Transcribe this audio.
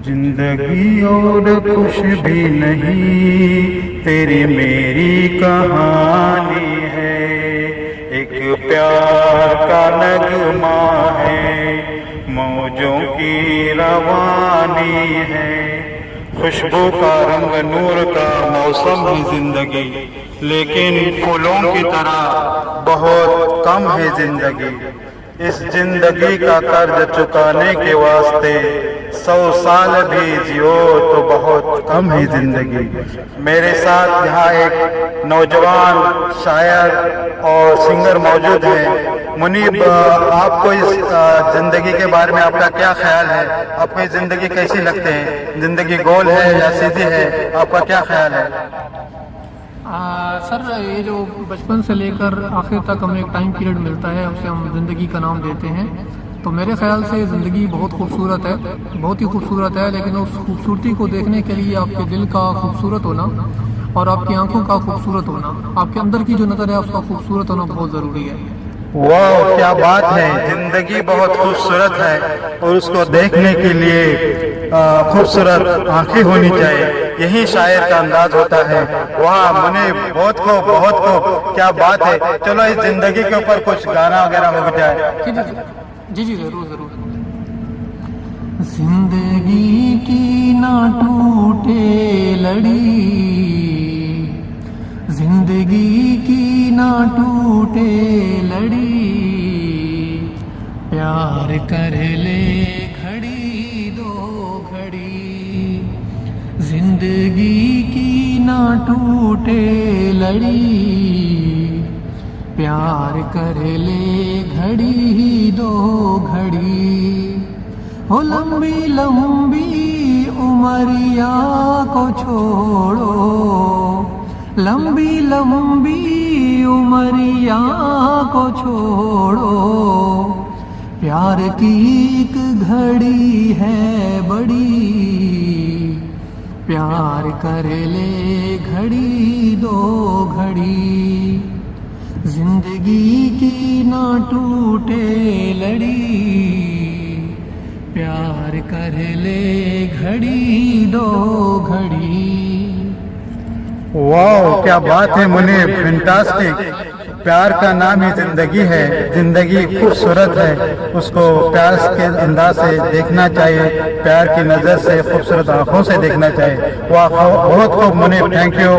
जिंदगी और कुछ भी नहीं, तेरी मेरी कहानी है। एक प्यार का नगमा है, मौजों की रवानी है। खुशबू का रंग, नूर का मौसम है जिंदगी, लेकिन फूलों की तरह बहुत कम है जिंदगी। इस जिंदगी का कर्ज चुकाने के वास्ते 100 साल भी जियो तो बहुत कम है जिंदगी। मेरे साथ यहाँ एक नौजवान शायर और सिंगर मौजूद है। मुनीब, आपको इस जिंदगी के बारे में आपका क्या ख्याल है? आपको जिंदगी कैसी लगती है? जिंदगी गोल है या सीधी है? आपका क्या ख्याल है? सर, ये जो बचपन से लेकर आखिर तक हमें एक टाइम पीरियड मिलता है, उसे हम ज़िंदगी का नाम देते हैं। तो मेरे ख्याल से ज़िंदगी बहुत खूबसूरत है, बहुत ही खूबसूरत है। लेकिन उस खूबसूरती को देखने के लिए आपके दिल का खूबसूरत होना और आपकी आंखों का खूबसूरत होना, आपके अंदर की जो नज़र है उसका खूबसूरत होना बहुत ज़रूरी है। वाह, क्या बात है! जिंदगी बहुत खूबसूरत है और उसको देखने के लिए खूबसूरत आंखें होनी चाहिए। यही शायर का अंदाज होता है। वाह मुनीब, बहुत खूब, क्या बात है। चलो इस जिंदगी के ऊपर कुछ गाना वगैरह हो जाए। जी, जरूर। जिंदगी की ना टूटे लड़ी, जिंदगी की ना टूटे लड़ी, प्यार कर ले घड़ी दो घड़ी। जिंदगी की ना टूटे लड़ी, प्यार कर ले घड़ी दो घड़ी। हो लंबी लंबी उमरिया को छोड़ो, लंबी लंबी उमरिया को छोड़ो। प्यार की एक घड़ी है बड़ी, प्यार कर ले घड़ी दो घड़ी। जिंदगी की ना टूटे लड़ी, प्यार कर ले घड़ी दो घड़ी। वाह, क्या बात है मुनीब, फैंटास्टिक। प्यार का नाम ही जिंदगी है। जिंदगी खूबसूरत है, उसको प्यार के अंदाज से देखना चाहिए, प्यार की नज़र से, खूबसूरत आंखों से देखना चाहिए। वाह, बहुत खूब मुनीब, थैंक यू।